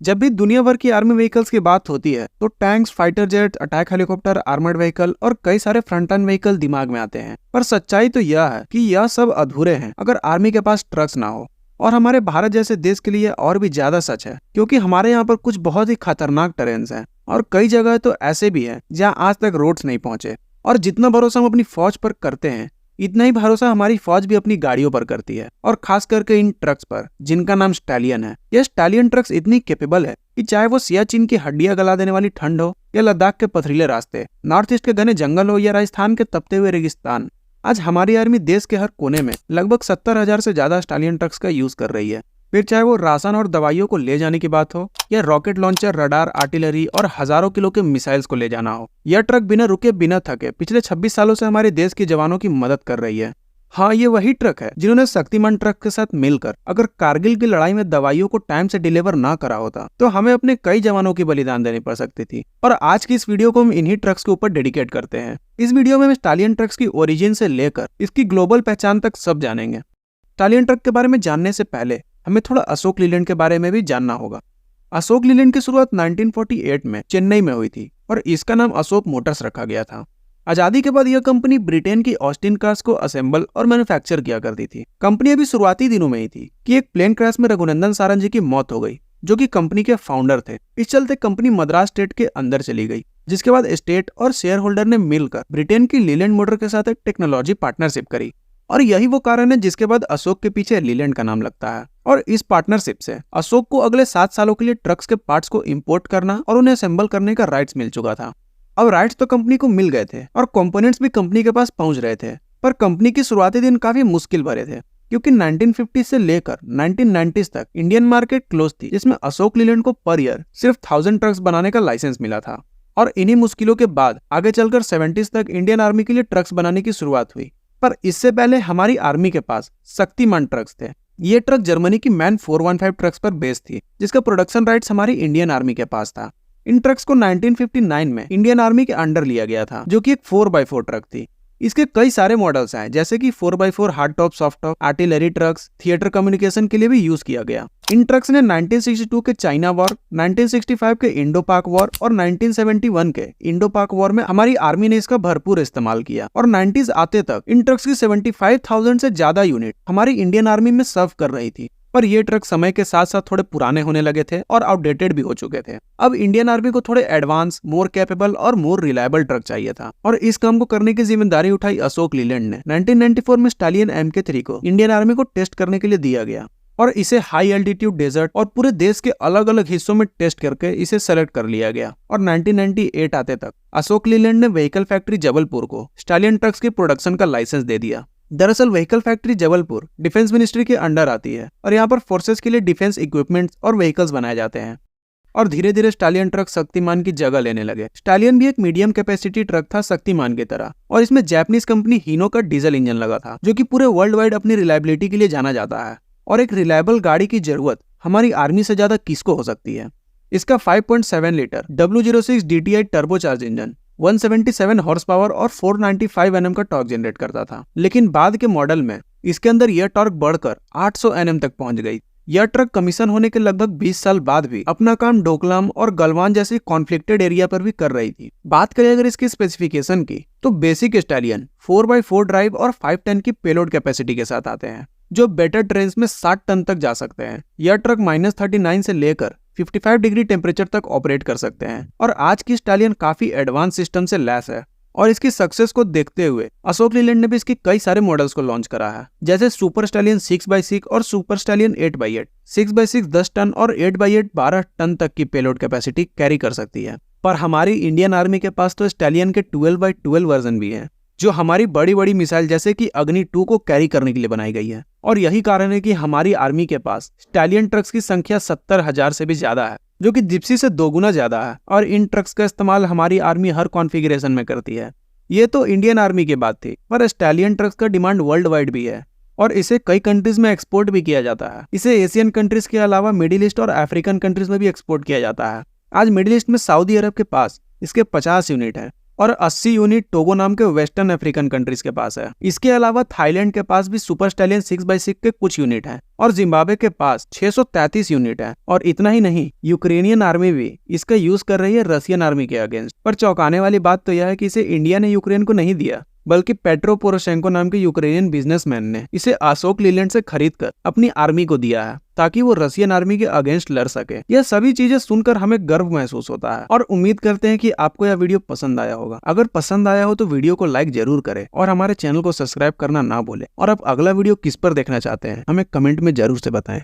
जब भी दुनिया भर की आर्मी व्हीकल्स की बात होती है तो tanks, fighter jet, attack helicopter, armoured vehicle और कई सारे फ्रंट लाइन व्हीकल दिमाग में आते हैं। पर सच्चाई तो यह है कि यह सब अधूरे हैं अगर आर्मी के पास ट्रक्स ना हो। और हमारे भारत जैसे देश के लिए और भी ज्यादा सच है, क्योंकि हमारे यहाँ पर कुछ बहुत ही खतरनाक टेरेन्स हैं और कई जगह तो ऐसे भी हैं जहाँ आज तक रोड्स नहीं पहुंचे। और जितना भरोसा हम अपनी फौज पर करते हैं, इतना ही भरोसा हमारी फौज भी अपनी गाड़ियों पर करती है, और खास करके इन ट्रक्स पर जिनका नाम स्टैलियन है। यह स्टैलियन ट्रक्स इतनी कैपेबल है कि चाहे वो सियाचिन की हड्डियां गला देने वाली ठंड हो या लद्दाख के पथरीले रास्ते, नॉर्थ ईस्ट के घने जंगल हो या राजस्थान के तपते हुए रेगिस्तान, आज हमारी आर्मी देश के हर कोने में लगभग 70,000 से ज्यादा स्टैलियन ट्रक्स का यूज कर रही है। फिर चाहे वो राशन और दवाइयों को ले जाने की बात हो या रॉकेट लॉन्चर, रडार, आर्टिलरी और हजारों किलो के मिसाइल्स को ले जाना हो, यह ट्रक बिना रुके बिना थके पिछले 26 सालों से हमारे देश के जवानों की मदद कर रही है। हाँ, ये वही ट्रक है जिन्होंने शक्तिमान ट्रक के साथ मिलकर अगर कारगिल की लड़ाई में दवाइयों को टाइम से डिलीवर ना करा होता तो हमें अपने कई जवानों की बलिदान देनी पड़ सकती थी। और आज की इस वीडियो को हम इन्हीं ट्रक्स के ऊपर डेडिकेट करते हैं। इस वीडियो में हम स्टैलियन ट्रक्स की ओरिजिन से लेकर इसकी ग्लोबल पहचान तक सब जानेंगे। स्टैलियन ट्रक के बारे में जानने से पहले हमें थोड़ा अशोक लीलैंड के बारे में भी जानना होगा। अशोक लीलैंड की शुरुआत 1948 में चेन्नई में हुई थी और इसका नाम अशोक मोटर्स रखा गया था। आजादी के बाद यह कंपनी ब्रिटेन की ऑस्टिन कार्स को असेंबल और मैन्युफैक्चर किया करती थी। कंपनी अभी शुरुआती दिनों में ही थी कि एक प्लेन क्रैश में रघुनंदन सारंग जी की मौत हो गई, जो कि कंपनी के फाउंडर थे। इस चलते कंपनी मद्रास स्टेट के अंदर चली गई, जिसके बाद स्टेट और शेयर होल्डर ने मिलकर ब्रिटेन की लीलैंड मोटर के साथ एक टेक्नोलॉजी पार्टनरशिप करी। और यही वो कारण है जिसके बाद अशोक के पीछे लीलैंड का नाम लगता है। और इस पार्टनरशिप से अशोक को अगले 7 सालों के लिए ट्रक्स के पार्ट्स को इंपोर्ट करना और उन्हें असेंबल करने का राइट्स मिल चुका था। अब राइट्स तो कंपनी को मिल गए थे और कंपोनेंट्स भी कंपनी के पास पहुंच रहे थे, पर कंपनी की शुरुआती दिन काफी मुश्किल भरे थे, क्योंकि 1950 से लेकर 1990s तक इंडियन मार्केट क्लोज थी, जिसमें अशोक लीलैंड को पर ईयर सिर्फ 1000 ट्रक्स बनाने का लाइसेंस मिला था। और इन्हीं मुश्किलों के बाद आगे चलकर 70s तक इंडियन आर्मी के लिए ट्रक्स बनाने की शुरुआत हुई। पर इससे पहले हमारी आर्मी के पास शक्तिमान ट्रक्स थे। ये ट्रक जर्मनी की मैन 415 ट्रक्स पर बेस्ड थी, जिसका प्रोडक्शन राइट्स हमारी इंडियन आर्मी के पास था। इन ट्रक्स को 1959 में इंडियन आर्मी के अंडर लिया गया था, जो कि एक 4x4 ट्रक थी। इसके कई सारे मॉडल्स हैं, जैसे कि 4x4 hard top, soft top, artillery trucks, theatre communication के लिए भी यूज किया गया। इन ट्रक्स ने 1962 के चाइना वॉर, 1965 के इंडो पाक वॉर और 1971 के इंडो पाक वॉर में हमारी आर्मी ने इसका भरपूर इस्तेमाल किया। और 90s आते तक इन ट्रक्स की 75,000 से ज्यादा यूनिट हमारी इंडियन आर्मी में सर्व कर रही थी। पर ये ट्रक समय के साथ साथ थोड़े पुराने होने लगे थे और आउटडेटेड भी हो चुके थे। अब इंडियन आर्मी को थोड़े एडवांस, मोर कैपेबल और मोर रिलायबल ट्रक चाहिए था, और इस काम को करने की जिम्मेदारी उठाई अशोक लीलैंड ने। 1994 में स्टैलियन MK3 को इंडियन आर्मी को टेस्ट करने के लिए दिया गया और इसे हाई एल्टीट्यूड डेजर्ट और पूरे देश के अलग अलग हिस्सों में टेस्ट करके इसे सेलेक्ट कर लिया गया। और 1998 आते तक अशोक लीलैंड ने व्हीकल फैक्ट्री जबलपुर को स्टैलियन ट्रक्स के प्रोडक्शन का लाइसेंस दे दिया। दरअसल vehicle factory Jabalpur defence ministry के अंडर आती है और यहाँ पर फोर्सेस के लिए डिफेंस इक्विपमेंट्स और व्हीकल्स बनाए जाते हैं। और धीरे धीरे स्टैलियन ट्रक शक्तिमान की जगह लेने लगे। स्टैलियन भी एक मीडियम कैपेसिटी ट्रक था शक्तिमान की तरह, और इसमें जापानीज कंपनी हीनो का डीजल इंजन लगा था, जो कि पूरे वर्ल्ड वाइड अपनी रिलायबिलिटी के लिए जाना जाता है। और एक रिलायबल गाड़ी की जरूरत हमारी आर्मी से ज्यादा किसको हो सकती है। इसका 5.7 litre W06 DTI turbocharge engine 177 horse power और 495 Nm का टॉर्क जनरेट करता था। लेकिन बाद के मॉडल में इसके अंदर यह टॉर्क बढ़कर 800 Nm तक पहुंच गई। यह ट्रक कमीशन होने के लगभग 20 साल बाद भी अपना काम डोकलाम और गलवान जैसे कॉन्फ्लिक्टेड एरिया पर भी कर रही थी। बात करें अगर इसकी स्पेसिफिकेशन की, तो बेसिक स्टैलियन 4x4 ड्राइव और 5 टन की पेलोड कैपेसिटी के साथ आते हैं, जो बेटर ट्रेन्स में 60 टन तक जा सकते हैं। यह ट्रक -39 से लेकर 55 डिग्री टेम्परेचर तक ऑपरेट कर सकते हैं। और आज की स्टैलियन काफी एडवांस सिस्टम से लैस है। और इसकी सक्सेस को देखते हुए अशोक लीलैंड ने भी इसके कई सारे मॉडल्स को लॉन्च करा है, जैसे सुपर स्टैलियन 6x6 और super stallion 8x8। 6x6 10 ton और 8x8 12 टन तक की पेलोड कैपेसिटी कैरी कर सकती है। पर हमारी इंडियन आर्मी के पास तो स्टैलियन के 12x12 वर्जन भी है, जो हमारी बड़ी बड़ी मिसाइल जैसे कि अग्नि 2 को कैरी करने के लिए बनाई गई है। और यही कारण है कि हमारी आर्मी के पास स्टैलियन ट्रक्स की संख्या 70,000 से भी ज्यादा है, जो कि जिप्सी से 2 गुना ज्यादा है। और इन ट्रक्स का इस्तेमाल हमारी आर्मी हर कॉन्फ़िगरेशन में करती है। ये तो इंडियन आर्मी की बात थी, पर स्टैलियन ट्रक्स का डिमांड वर्ल्ड वाइड भी है और इसे कई कंट्रीज में एक्सपोर्ट भी किया जाता है। इसे एशियन कंट्रीज के अलावा मिडिल ईस्ट और अफ्रीकन कंट्रीज में भी एक्सपोर्ट किया जाता है। आज मिडिल ईस्ट में सऊदी अरब के पास इसके 50 यूनिट है और 80 यूनिट टोगो नाम के वेस्टर्न अफ्रीकन कंट्रीज के पास है। इसके अलावा थाईलैंड के पास भी सुपर स्टैलियन 6x6 के कुछ यूनिट हैं और जिम्बाब्वे के पास 633 यूनिट है। और इतना ही नहीं, यूक्रेनियन आर्मी भी इसका यूज कर रही है रशियन आर्मी के अगेंस्ट। पर चौंकाने वाली बात तो यह है कि इसे इंडिया ने यूक्रेन को नहीं दिया, बल्कि पेट्रो पोरोशेंको नाम के यूक्रेनियन बिजनेसमैन ने इसे अशोक लीलैंड से खरीदकर अपनी आर्मी को दिया है ताकि वो रशियन आर्मी के अगेंस्ट लड़ सके। यह सभी चीजें सुनकर हमें गर्व महसूस होता है और उम्मीद करते हैं कि आपको यह वीडियो पसंद आया होगा। अगर पसंद आया हो तो वीडियो को लाइक जरूर करें और हमारे चैनल को सब्सक्राइब करना ना भूलें। और आप अगला वीडियो किस पर देखना चाहते हैं हमें कमेंट में जरूर से बताएं।